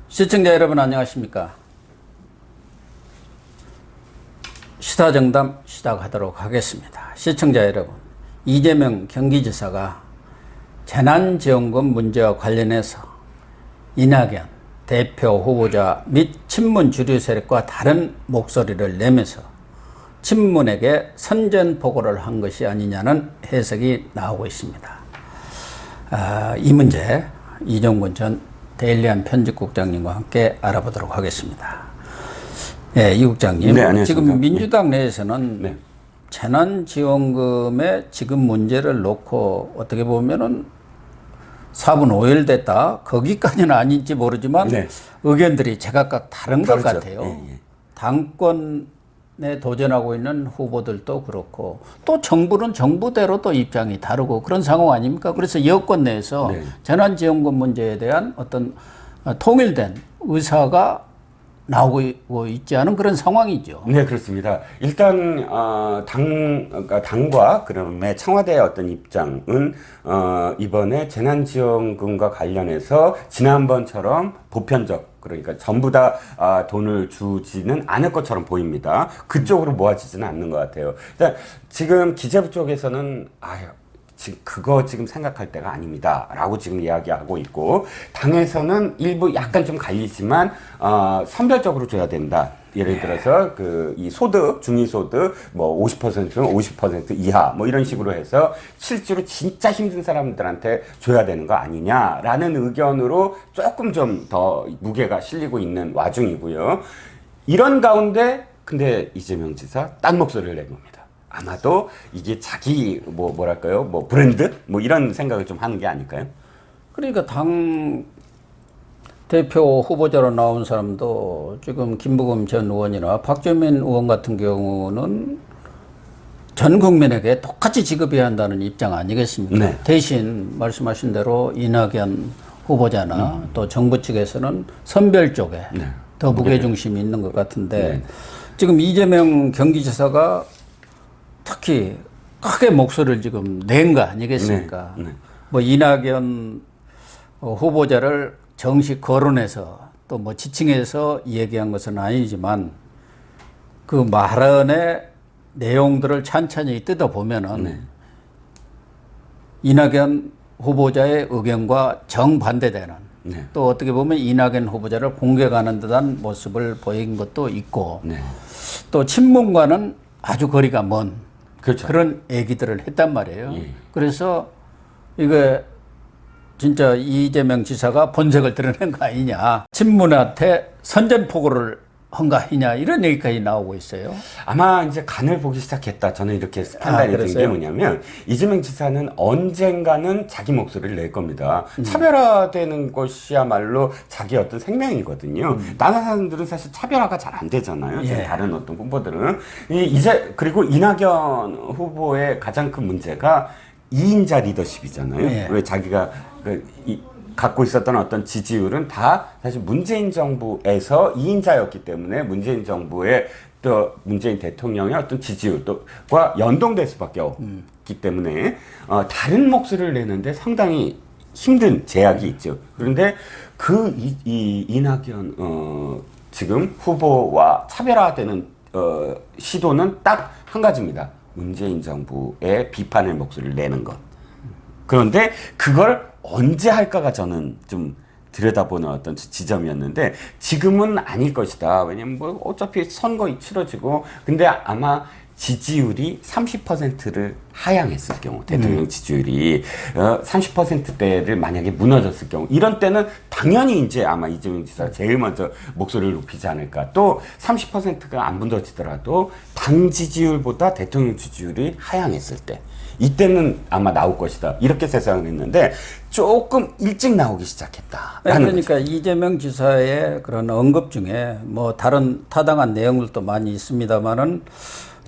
시청자 여러분 안녕하십니까? 시사정담 시작하도록 하겠습니다. 시청자 여러분, 이재명 경기지사가 재난지원금 문제와 관련해서 이낙연 대표 후보자 및 친문 주류 세력과 다른 목소리를 내면서 친문에게 선전포고를 한 것이 아니냐는 해석이 나오고 있습니다. 이 문제 이종근 전 데일리안 편집국장님과 함께 알아보도록 하겠습니다. 네, 이 국장님. 네, 지금 민주당 내에서는 네. 재난지원금의 지금 문제를 놓고 어떻게 보면은 4분 5일 됐다. 거기까지는 아닌지 모르지만 네. 의견들이 제각각 다른 것 다르죠. 같아요. 예. 당권에 도전하고 있는 후보들도 그렇고 또 정부는 정부대로 또 입장이 다르고 그런 상황 아닙니까? 그래서 여권 내에서 네. 재난지원금 문제에 대한 어떤 통일된 의사가 나오고 있지 않은 그런 상황이죠. 네, 그렇습니다. 일단 당과 그다음에 청와대의 어떤 입장은 이번에 재난지원금과 관련해서 지난번처럼 보편적, 그러니까 전부 다 돈을 주지는 않을 것처럼 보입니다. 그쪽으로 모아지지는 않는 것 같아요. 일단 지금 기재부 쪽에서는 지금 그거 지금 생각할 때가 아닙니다 라고 지금 이야기하고 있고, 당에서는 일부 약간 좀 갈리지만 선별적으로 줘야 된다. 예를 들어서 이 소득, 중위소득 뭐 50%는 50% 이하 뭐 이런 식으로 해서 실제로 진짜 힘든 사람들한테 줘야 되는 거 아니냐라는 의견으로 조금 좀 더 무게가 실리고 있는 와중이고요. 이런 가운데 근데 이재명 지사 딴 목소리를 낸 겁니다. 아마도 이게 자기 뭐랄까요, 브랜드 이런 생각을 좀 하는 게 아닐까요? 그러니까 당 대표 후보자로 나온 사람도 지금 김부겸 전 의원이나 박주민 의원 같은 경우는 전 국민에게 똑같이 지급해야 한다는 입장 아니겠습니까? 네. 대신 말씀하신 대로 이낙연 후보자나 또 정부 측에서는 선별 쪽에 네. 더 무게중심이 있는 것 같은데 네. 지금 이재명 경기지사가 특히 크게 목소리를 지금 낸 거 아니겠습니까? 네. 네. 뭐 이낙연 후보자를 정식 거론해서 또 지칭해서 얘기한 것은 아니지만 그 말안의 내용들을 찬찬히 뜯어보면은 네. 이낙연 후보자의 의견과 정반대되는 네. 또 어떻게 보면 이낙연 후보자를 공격하는 듯한 모습을 보인 것도 있고 네. 또 친문과는 아주 거리가 먼 그렇죠. 그런 얘기들을 했단 말이에요. 예. 그래서 이게 진짜 이재명 지사가 본색을 드러낸 거 아니냐, 친문한테 선전포고를 한 거 아니냐, 이런 얘기까지 나오고 있어요. 아마 이제 간을 보기 시작했다. 저는 이렇게 판단이 든 게 뭐냐면, 이재명 지사는 언젠가는 자기 목소리를 낼 겁니다. 차별화되는 것이야말로 자기 어떤 생명이거든요. 다른 사람들은 사실 차별화가 잘 안 되잖아요. 지금 다른 어떤 후보들은. 그리고 이낙연 후보의 가장 큰 문제가 2인자 리더십이잖아요. 왜 자기가 갖고 있었던 어떤 지지율은 다 사실 문재인 정부에서 2인자였기 때문에 문재인 정부의 또 문재인 대통령의 어떤 지지율과 연동될 수밖에 없기 때문에 다른 목소리를 내는데 상당히 힘든 제약이 있죠. 그런데 이낙연 지금 후보와 차별화되는 시도는 딱 한 가지입니다. 문재인 정부의 비판의 목소리를 내는 것. 그런데 그걸 언제 할까가 저는 좀 들여다보는 어떤 지점이었는데, 지금은 아닐 것이다. 왜냐면 어차피 선거 치러지고, 근데 아마 지지율이 30%를 하향했을 경우, 대통령 지지율이 30%대를 만약에 무너졌을 경우, 이런 때는 당연히 이제 아마 이재명 지사가 제일 먼저 목소리를 높이지 않을까. 또 30%가 안 무너지더라도 당 지지율보다 대통령 지지율이 하향했을 때, 이때는 아마 나올 것이다. 이렇게 세상을 했는데 조금 일찍 나오기 시작했다. 그러니까 이재명 지사의 그런 언급 중에 다른 타당한 내용들도 많이 있습니다만은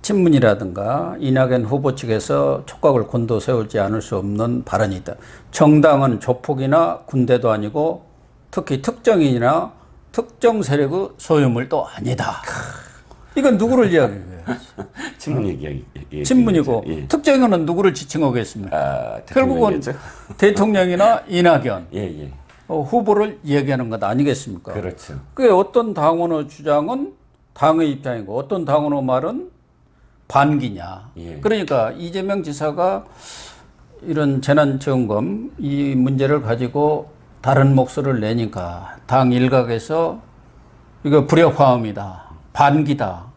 친문이라든가 이낙연 후보 측에서 촉각을 곤두세우지 않을 수 없는 발언이 있다. 정당은 조폭이나 군대도 아니고 특히 특정인이나 특정 세력의 소유물도 아니다. 이건 누구를 이야기해요? 친문 얘기. 친문이고 특정인은 누구를 지칭하겠습니까? 결국은 대통령이나 이낙연. 후보를 얘기하는 것 아니겠습니까? 그렇죠. 그게 어떤 당원의 주장은 당의 입장이고 어떤 당원의 말은 반기냐. 예. 그러니까 이재명 지사가 이런 재난지원금 이 문제를 가지고 다른 목소리를 내니까 당 일각에서 이거 불협화음이다, 반기다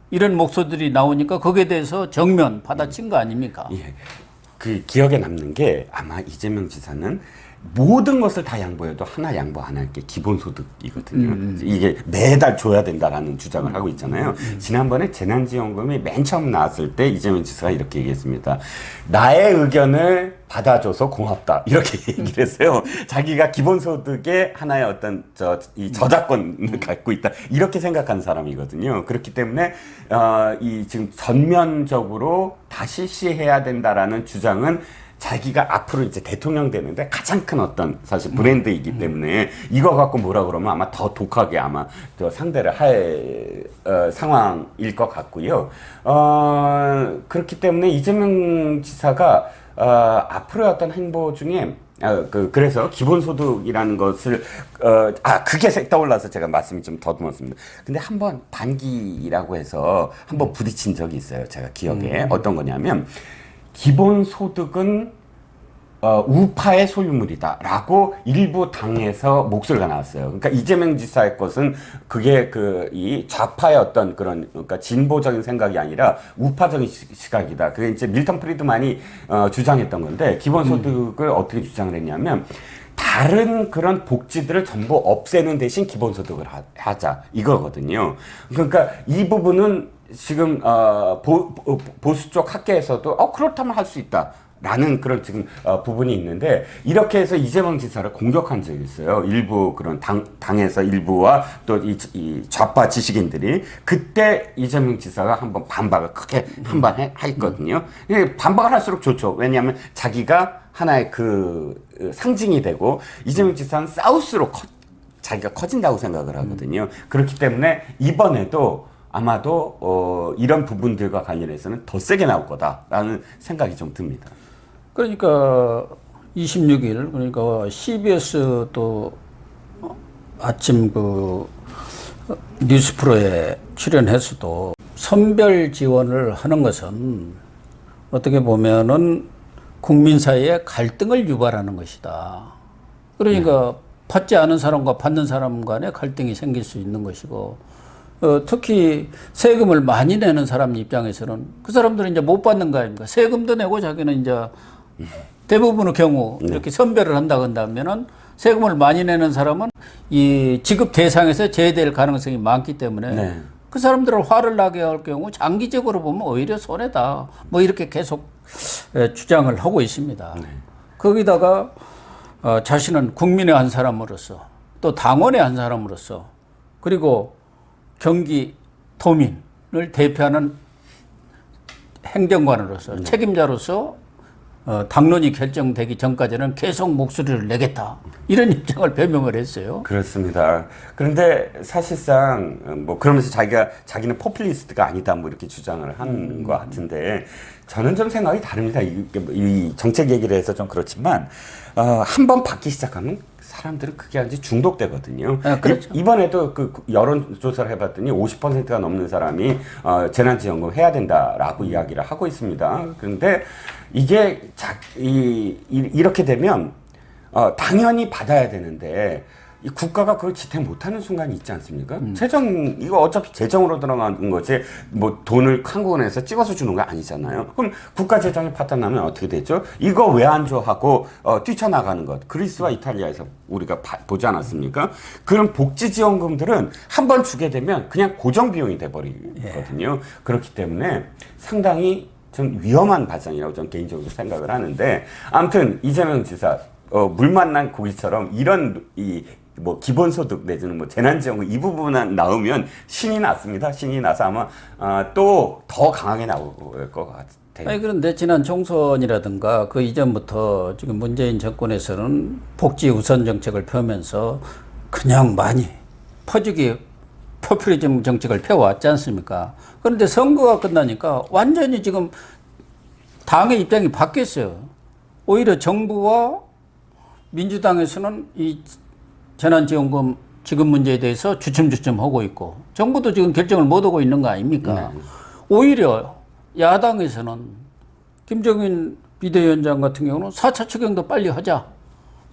이런 목소리들이 나오니까 거기에 대해서 정면 받아친 거 아닙니까? 예. 그 기억에 남는 게 아마 이재명 지사는 모든 것을 다 양보해도 하나 양보 안 할 게 기본소득이거든요. 이게 매달 줘야 된다라는 주장을 하고 있잖아요. 지난번에 재난지원금이 맨 처음 나왔을 때 이재명 지사가 이렇게 얘기했습니다. 나의 의견을 받아줘서 고맙다. 이렇게 얘기를 했어요. 자기가 기본소득의 하나의 어떤 이 저작권을 갖고 있다. 이렇게 생각하는 사람이거든요. 그렇기 때문에 이 지금 전면적으로 다 실시해야 된다라는 주장은 자기가 앞으로 이제 대통령 되는데 가장 큰 어떤 사실 브랜드이기 때문에 이거 갖고 뭐라 그러면 아마 더 독하게 아마 저 상대를 할 상황일 것 같고요. 그렇기 때문에 이재명 지사가 앞으로의 어떤 행보 중에 그래서 기본소득이라는 것을 그게 떠올라서 제가 말씀이 좀 더듬었습니다. 근데 한번 반기라고 해서 한번 부딪힌 적이 있어요. 제가 기억에 어떤 거냐면. 기본소득은 우파의 소유물이다라고 일부 당에서 목소리가 나왔어요. 그러니까 이재명 지사의 것은 그게 이 좌파의 어떤 그러니까 진보적인 생각이 아니라 우파적인 시각이다. 그게 이제 밀턴 프리드만이 주장했던 건데 기본소득을 어떻게 주장을 했냐면 다른 그런 복지들을 전부 없애는 대신 기본소득을 하자 이거거든요. 그러니까 이 부분은 지금 보수 쪽 학계에서도 그렇다면 할 수 있다. 라는 그런 지금 부분이 있는데 이렇게 해서 이재명 지사를 공격한 적이 있어요. 일부 그런 당에서 일부와 또 이 좌파 지식인들이 그때 이재명 지사가 한번 반박을 크게 한번 했거든요. 반박을 할수록 좋죠. 왜냐하면 자기가 하나의 그 상징이 되고 이재명 지사는 싸울수록 자기가 커진다고 생각을 하거든요. 그렇기 때문에 이번에도 아마도 이런 부분들과 관련해서는 더 세게 나올 거다라는 생각이 좀 듭니다. 그러니까 26일 그러니까 CBS 또 아침 그 뉴스 프로에 출연해서도 선별 지원을 하는 것은 어떻게 보면은 국민 사이에 갈등을 유발하는 것이다. 그러니까 받지 않은 사람과 받는 사람 간에 갈등이 생길 수 있는 것이고 특히 세금을 많이 내는 사람 입장에서는 그 사람들은 이제 못 받는 거 아닙니까? 세금도 내고 자기는 이제 대부분의 경우 이렇게 선별을 한다고 한다면은 세금을 많이 내는 사람은 이 지급 대상에서 제외될 가능성이 많기 때문에 그 사람들을 화를 나게 할 경우 장기적으로 보면 오히려 손해다. 뭐 이렇게 계속 주장을 하고 있습니다. 거기다가 자신은 국민의 한 사람으로서 또 당원의 한 사람으로서 그리고 경기 도민을 대표하는 행정관으로서 책임자로서 당론이 결정되기 전까지는 계속 목소리를 내겠다. 이런 입장을 표명을 했어요. 그렇습니다. 그런데 사실상 뭐 그러면서 자기는 포퓰리스트가 아니다 뭐 이렇게 주장을 하는 것 같은데 저는 좀 생각이 다릅니다. 이 정책 얘기를 해서 좀 그렇지만 한번 받기 시작하면 사람들은 그게 아주 중독되거든요. 그렇죠. 이번에도 그 여론조사를 해봤더니 50%가 넘는 사람이 재난지원금 해야 된다라고 이야기를 하고 있습니다. 그런데 이게 이렇게 되면 당연히 받아야 되는데 이 국가가 그걸 지탱 못하는 순간이 있지 않습니까? 이거 어차피 재정으로 들어가는 거지, 뭐 돈을 한국은행에서 찍어서 주는 거 아니잖아요. 그럼 국가 재정이 파탄나면 어떻게 되죠? 이거 왜 안 줘? 하고, 뛰쳐나가는 것. 그리스와 이탈리아에서 우리가 보지 않았습니까? 그런 복지지원금들은 한 번 주게 되면 그냥 고정비용이 돼버리거든요. 그렇기 때문에 상당히 좀 위험한 발상이라고 저는 개인적으로 생각을 하는데, 아무튼 이재명 지사, 물 만난 고기처럼 이런 뭐 기본소득 내지는 뭐 재난지원금 이 부분만 나오면 신이 났습니다. 신이 나서 아마 또 더 강하게 나올 것 같아요. 아니 그런데 지난 총선이라든가 그 이전부터 지금 문재인 정권에서는 복지 우선 정책을 펴면서 그냥 많이 퍼주기 포퓰리즘 정책을 펴왔지 않습니까? 그런데 선거가 끝나니까 완전히 지금 당의 입장이 바뀌었어요. 오히려 정부와 민주당에서는 이 재난지원금 지급 문제에 대해서 주춤주춤 하고 있고 정부도 지금 결정을 못 하고 있는 거 아닙니까? 오히려 야당에서는 김정인 비대위원장 같은 경우는 4차 추경도 빨리 하자.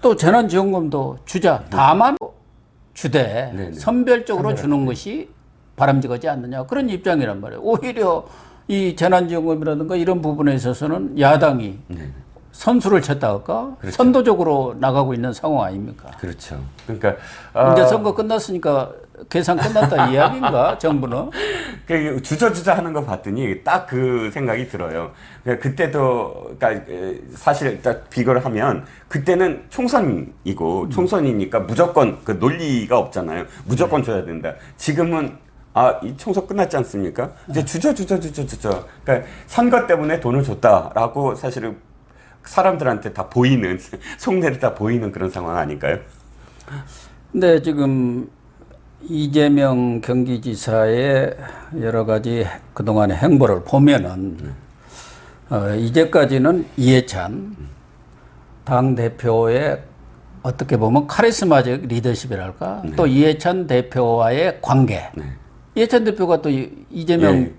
또 재난지원금도 주자. 다만 주되 선별적으로 주는 것이 바람직하지 않느냐. 그런 입장이란 말이에요. 오히려 이 재난지원금이라든가 이런 부분에 있어서는 야당이 선수를 쳤다 할까? 그렇죠. 선도적으로 나가고 있는 상황 아닙니까? 그렇죠. 그러니까 이제 선거 끝났으니까 계산 끝났다 이야기인가? 정부는? 그 주저주저 하는 거 봤더니 딱 그 생각이 들어요. 그때도 그러니까 사실 딱 비교를 하면 그때는 총선이고 총선이니까 무조건 그 논리가 없잖아요. 무조건 줘야 된다. 지금은 이 총선 끝났지 않습니까? 이제 주저. 그러니까 선거 때문에 돈을 줬다라고 사실은 사람들한테 다 보이는 속내를 다 보이는 그런 상황 아닐까요? 근데 지금 이재명 경기지사의 여러 가지 그동안의 행보를 보면은 이제까지는 이해찬 당대표의 어떻게 보면 카리스마적 리더십이랄까 또 이해찬 대표와의 관계 이해찬 대표가 또 이재명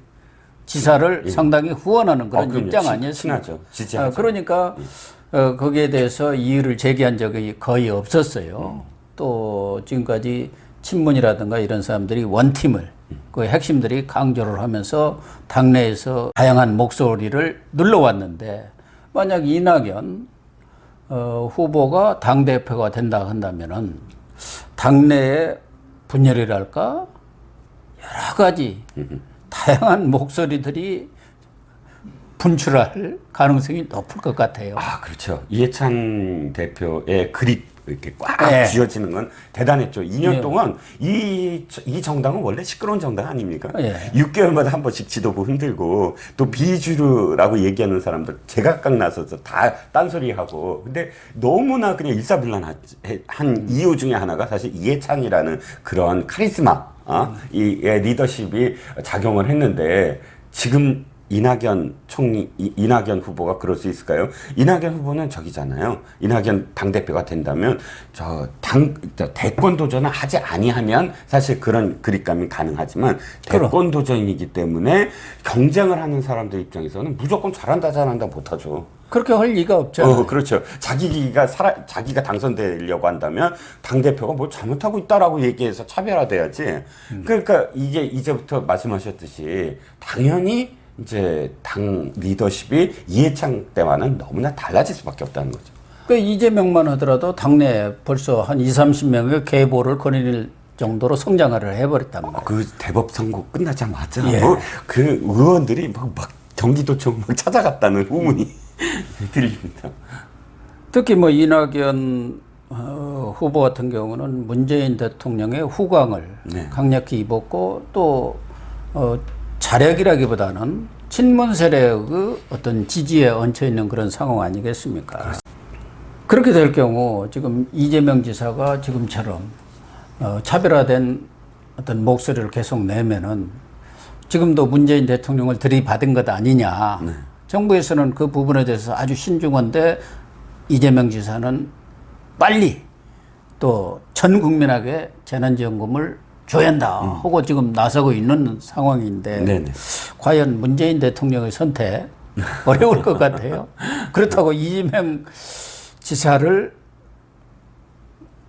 지사를 상당히 후원하는 그런 입장 아니었습니까? 친하죠. 지지하죠. 그러니까 거기에 대해서 이의를 제기한 적이 거의 없었어요. 또 지금까지 친문이라든가 이런 사람들이 원팀을 그 핵심들이 강조를 하면서 당내에서 다양한 목소리를 눌러왔는데 만약 이낙연 후보가 당대표가 된다 한다면은 당내의 분열이랄까 여러 가지 다양한 목소리들이 분출할 가능성이 높을 것 같아요. 그렇죠. 이해찬 대표의 그립 이렇게 꽉 쥐어지는 건 대단했죠. 2년 동안 이 정당은 원래 시끄러운 정당 아닙니까? 6개월마다 한 번씩 지도부 흔들고 또 비주류라고 얘기하는 사람들 제각각 나서서 다 딴소리하고 근데 너무나 그냥 일사불란한 이유 중에 하나가 사실 이해찬이라는 그런 카리스마 이 리더십이 작용을 했는데 지금 이낙연 후보가 그럴 수 있을까요? 이낙연 후보는 저기잖아요. 이낙연 당대표가 된다면 대권 도전을 하지 아니하면 사실 그런 그립감이 가능하지만 대권 도전이기 때문에 경쟁을 하는 사람들 입장에서는 무조건 잘한다 못하죠. 그렇게 할 리가 없잖아요. 그렇죠. 자기가 당선되려고 한다면 당대표가 뭘 잘못하고 있다라고 얘기해서 차별화돼야지. 그러니까 이제부터 말씀하셨듯이 당연히 이제 당 리더십이 이해창 때와는 너무나 달라질 수밖에 없다는 거죠. 그 이재명만 하더라도 당내에 벌써 한 20-30명의 계보를 거느릴 정도로 성장을 해버렸단 말이에요. 그 대법 선고 끝나자마자 그 의원들이 막 경기도청 막 찾아갔다는 후문이 들립니다. 특히 뭐 이낙연 후보 같은 경우는 문재인 대통령의 후광을 강력히 입었고 또 자력이라기보다는 친문 세력의 어떤 지지에 얹혀 있는 그런 상황 아니겠습니까? 그렇게 될 경우 지금 이재명 지사가 지금처럼 차별화된 어떤 목소리를 계속 내면은 지금도 문재인 대통령을 들이받은 것 아니냐. 정부에서는 그 부분에 대해서 아주 신중한데 이재명 지사는 빨리 또 전 국민에게 재난지원금을 줘야 한다 하고 지금 나서고 있는 상황인데 과연 문재인 대통령의 선택 어려울 것 같아요. 그렇다고 이재명 지사를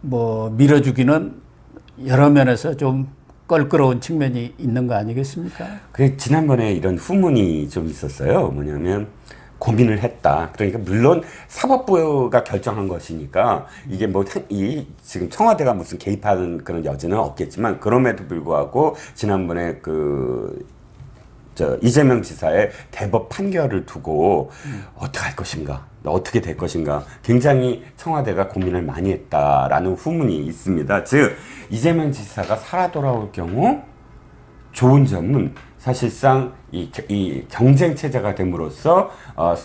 뭐 밀어주기는 여러 면에서 좀 껄끄러운 측면이 있는 거 아니겠습니까? 지난번에 이런 후문이 좀 있었어요. 뭐냐면 고민을 했다. 그러니까 물론 사법부가 결정한 것이니까 이게 지금 청와대가 무슨 개입하는 그런 여지는 없겠지만 그럼에도 불구하고 지난번에 이재명 지사의 대법 판결을 두고 어떻게 될 것인가 굉장히 청와대가 고민을 많이 했다라는 후문이 있습니다. 즉 이재명 지사가 살아 돌아올 경우 좋은 점은 사실상 이 경쟁 체제가 됨으로써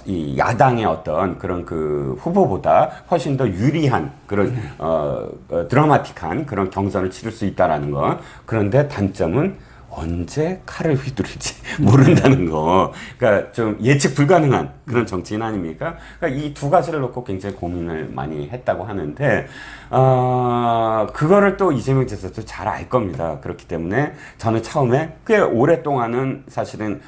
이 야당의 어떤 그런 그 후보보다 훨씬 더 유리한 그런 드라마틱한 그런 경선을 치를 수 있다라는 것. 그런데 단점은 언제 칼을 휘두를지 모른다는 거. 그러니까 좀 예측 불가능한 그런 정치인 아닙니까? 그러니까 이 두 가지를 놓고 굉장히 고민을 많이 했다고 하는데, 그거를 또 이재명 지사도 잘 알 겁니다. 그렇기 때문에 저는 처음에 꽤 오랫동안은 사실은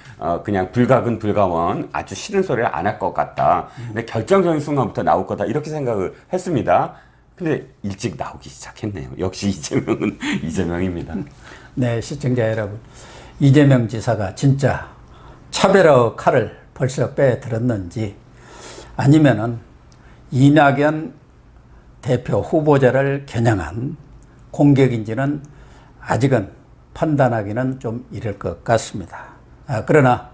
그냥 불가근 불가원 아주 싫은 소리를 안 할 것 같다. 근데 결정적인 순간부터 나올 거다. 이렇게 생각을 했습니다. 근데 일찍 나오기 시작했네요. 역시 이재명은 이재명입니다. 네, 시청자 여러분. 이재명 지사가 진짜 차별화 칼을 벌써 빼들었는지 아니면은 이낙연 대표 후보자를 겨냥한 공격인지는 아직은 판단하기는 좀 이를 것 같습니다. 그러나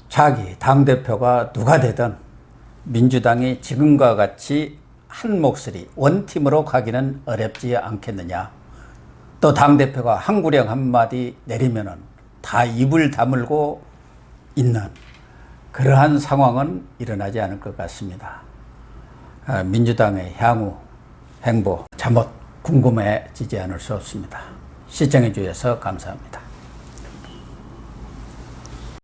자기 당대표가 누가 되든 민주당이 지금과 같이 한 목소리, 원팀으로 가기는 어렵지 않겠느냐. 또 당대표가 한 구령 한마디 내리면은 다 입을 다물고 있는 그러한 상황은 일어나지 않을 것 같습니다. 민주당의 향후 행보, 잠옷 궁금해지지 않을 수 없습니다. 시청해 주셔서 감사합니다.